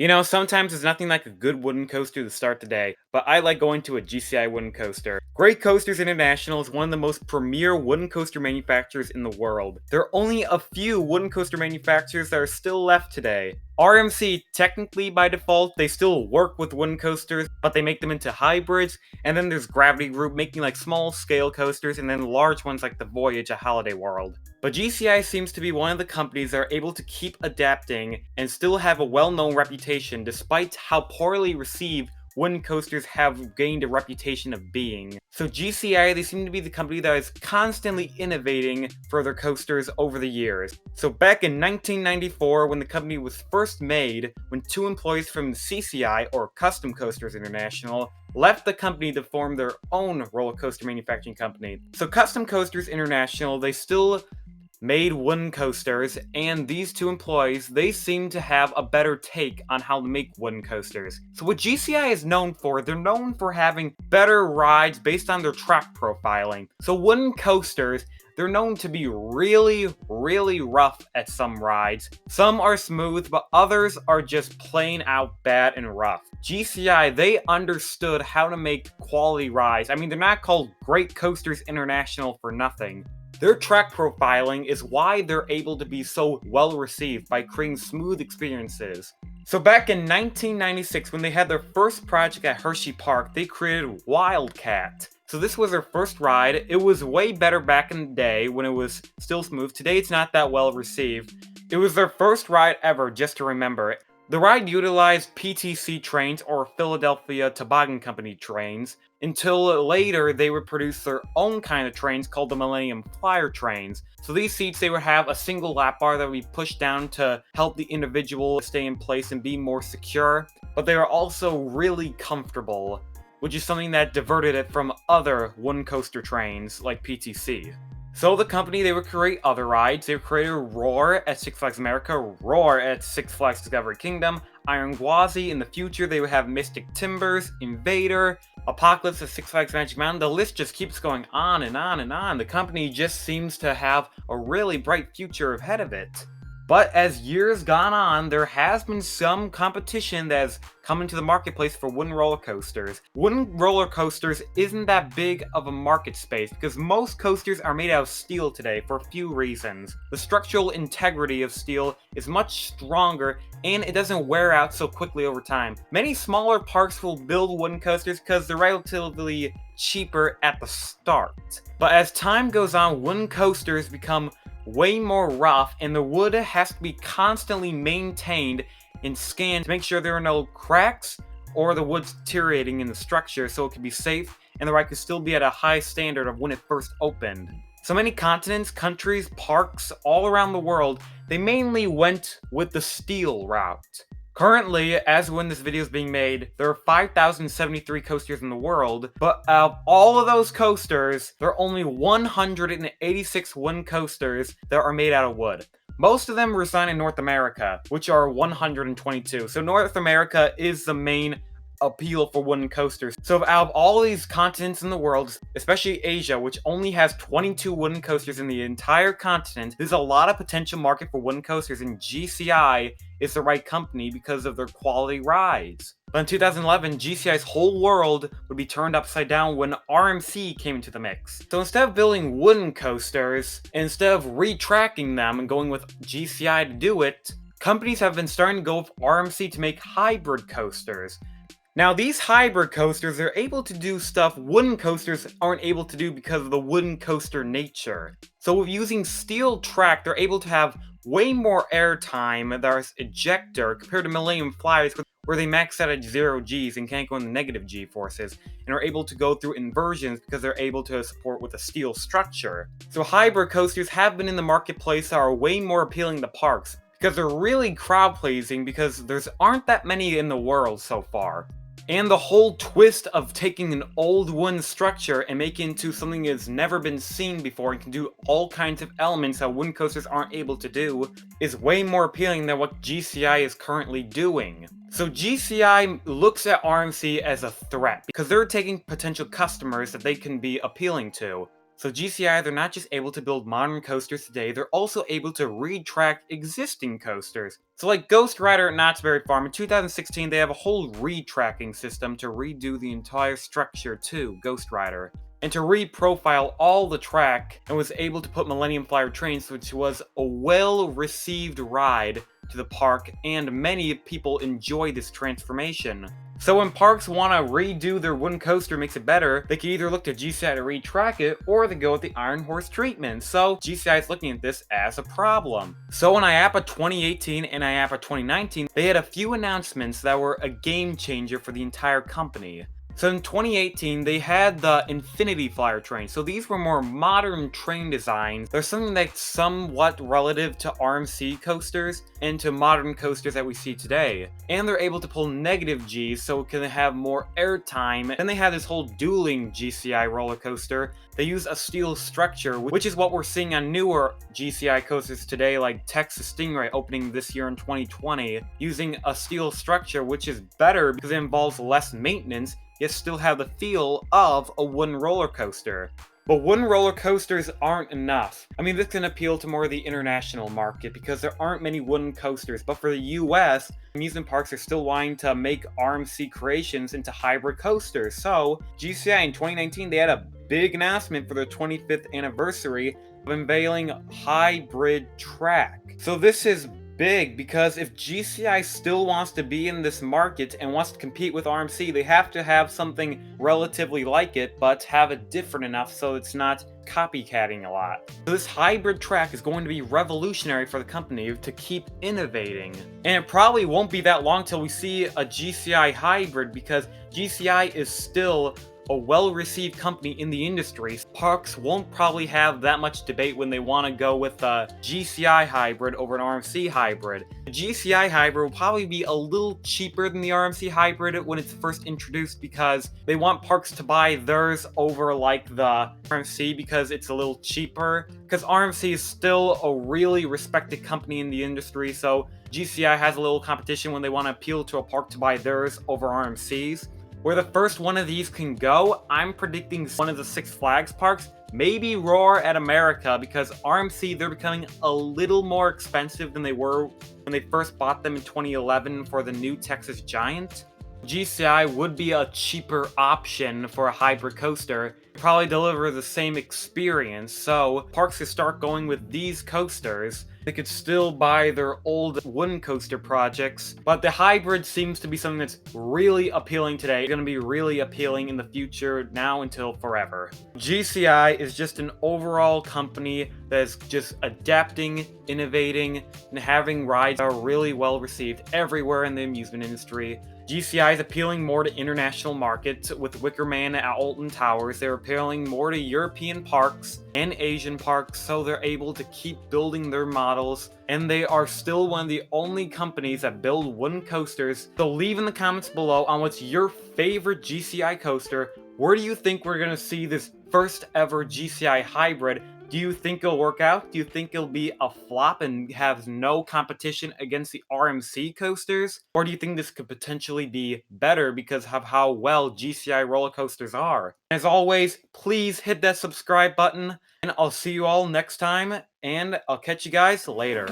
You know, sometimes there's nothing like a good wooden coaster to start the day, but I like going to a GCI wooden coaster. Great Coasters International is one of the most premier wooden coaster manufacturers in the world. There are only a few wooden coaster manufacturers that are still left today. RMC, technically by default, they still work with wooden coasters, but they make them into hybrids, and then there's Gravity Group making like small scale coasters, and then large ones like the Voyage at Holiday World. But GCI seems to be one of the companies that are able to keep adapting and still have a well-known reputation despite how poorly received wooden coasters have gained a reputation of being. So GCI, they seem to be the company that is constantly innovating for their coasters over the years. So back in 1994, when the company was first made, when two employees from CCI, or Custom Coasters International, left the company to form their own roller coaster manufacturing company. So Custom Coasters International, they still made wooden coasters, and these two employees, they seem to have a better take on how to make wooden coasters. So what GCI is known for, they're known for having better rides based on their track profiling. So wooden coasters, they're known to be really rough at some rides. Some are smooth, but others are just plain out bad and rough. GCI, they understood how to make quality rides. I mean, they're not called Great Coasters International for nothing. Their track profiling is why they're able to be so well received by creating smooth experiences. So back in 1996, when they had their first project at Hersheypark, they created Wildcat. So this was their first ride. It was way better back in the day when it was still smooth. Today it's not that well received. It was their first ride ever, just to remember. The ride utilized PTC trains, or Philadelphia Toboggan Company trains, until later they would produce their own kind of trains called the Millennium Flyer trains. So these seats, they would have a single lap bar that would be pushed down to help the individual stay in place and be more secure, but they are also really comfortable, which is something that diverted it from other wooden coaster trains like PTC. So the company, they would create other rides. They would create Roar at Six Flags America, Roar at Six Flags Discovery Kingdom, Iron Gwazi. In the future, they would have Mystic Timbers, Invader, Apocalypse at Six Flags Magic Mountain. The list just keeps going on and on and on. The company just seems to have a really bright future ahead of it. But as years gone on, there has been some competition that has come into the marketplace for wooden roller coasters. Wooden roller coasters isn't that big of a market space because most coasters are made out of steel today for a few reasons. The structural integrity of steel is much stronger and it doesn't wear out so quickly over time. Many smaller parks will build wooden coasters because they're relatively cheaper at the start. But as time goes on, wooden coasters become way more rough, and the wood has to be constantly maintained and scanned to make sure there are no cracks or the wood's deteriorating in the structure so it can be safe and the ride could still be at a high standard of when it first opened. So many continents, countries, parks all around the world, they mainly went with the steel route. Currently, as when this video is being made, there are 5,073 coasters in the world, but of all of those coasters, there are only 186 wooden coasters that are made out of wood. Most of them reside in North America, which are 122. So North America is the main appeal for wooden coasters. So out of all these continents in the world, especially Asia, which only has 22 wooden coasters in the entire continent, there's a lot of potential market for wooden coasters, and GCI is the right company because of their quality rides. But in 2011, GCI's whole world would be turned upside down when RMC came into the mix. So instead of building wooden coasters, instead of retracking them and going with GCI to do it, companies have been starting to go with RMC to make hybrid coasters. Now, these hybrid coasters are able to do stuff wooden coasters aren't able to do because of the wooden coaster nature. So with using steel track, they're able to have way more airtime, there's ejector, compared to Millennium Flyers, where they max out at 0 Gs and can't go in the negative G forces, and are able to go through inversions because they're able to support with a steel structure. So hybrid coasters have been in the marketplace that are way more appealing to parks, because they're really crowd-pleasing because there aren't that many in the world so far. And the whole twist of taking an old wooden structure and making it into something that's never been seen before and can do all kinds of elements that wooden coasters aren't able to do is way more appealing than what GCI is currently doing. So GCI looks at RMC as a threat because they're taking potential customers that they can be appealing to. So GCI, they're not just able to build modern coasters today, they're also able to retrack existing coasters. So like Ghost Rider at Knott's Berry Farm, in 2016 they have a whole retracking system to redo the entire structure to Ghost Rider, and to re-profile all the track, and was able to put Millennium Flyer trains, which was a well-received ride to the park, and many people enjoy this transformation. So when parks want to redo their wooden coaster, makes it better, they can either look to GCI to retrack it, or they go with the Iron Horse treatment. So GCI is looking at this as a problem. So in IAAPA 2018 and IAAPA 2019, they had a few announcements that were a game changer for the entire company. So in 2018, they had the Infinity Flyer train. So these were more modern train designs. They're something that's somewhat relative to RMC coasters and to modern coasters that we see today. And they're able to pull negative Gs, so it can have more airtime. Then they have this whole dueling GCI roller coaster. They use a steel structure, which is what we're seeing on newer GCI coasters today, like Texas Stingray opening this year in 2020, using a steel structure, which is better because it involves less maintenance, yet still have the feel of a wooden roller coaster. But wooden roller coasters aren't enough. I mean, this can appeal to more of the international market because there aren't many wooden coasters, but for the US, amusement parks are still wanting to make RMC creations into hybrid coasters. So, GCI in 2019, they had a big announcement for their 25th anniversary of unveiling hybrid track. So this is big because if GCI still wants to be in this market and wants to compete with RMC, they have to have something relatively like it, but have it different enough so it's not copycatting a lot. So this hybrid track is going to be revolutionary for the company to keep innovating. And it probably won't be that long till we see a GCI hybrid, because GCI is still a well-received company in the industry. Parks won't probably have that much debate when they want to go with a GCI hybrid over an RMC hybrid. The GCI hybrid will probably be a little cheaper than the RMC hybrid when it's first introduced, because they want parks to buy theirs over like the RMC because it's a little cheaper. Because RMC is still a really respected company in the industry, so GCI has a little competition when they want to appeal to a park to buy theirs over RMCs. Where the first one of these can go, I'm predicting one of the Six Flags parks, maybe Roar at America, because RMC, they're becoming a little more expensive than they were when they first bought them in 2011 for the new Texas Giant. GCI would be a cheaper option for a hybrid coaster, probably deliver the same experience, so parks could start going with these coasters. They could still buy their old wooden coaster projects, but the hybrid seems to be something that's really appealing today. It's going to be really appealing in the future, now until forever. GCI is just an overall company that's just adapting, innovating, and having rides that are really well received everywhere in the amusement industry. GCI is appealing more to international markets with Wicker Man at Alton Towers. They're appealing more to European parks and Asian parks, so they're able to keep building their models. And they are still one of the only companies that build wooden coasters. So leave in the comments below on what's your favorite GCI coaster. Where do you think we're going to see this first ever GCI hybrid? Do you think it'll work out? Do you think it'll be a flop and have no competition against the RMC coasters? Or do you think this could potentially be better because of how well GCI roller coasters are? As always, please hit that subscribe button, and I'll see you all next time, and I'll catch you guys later.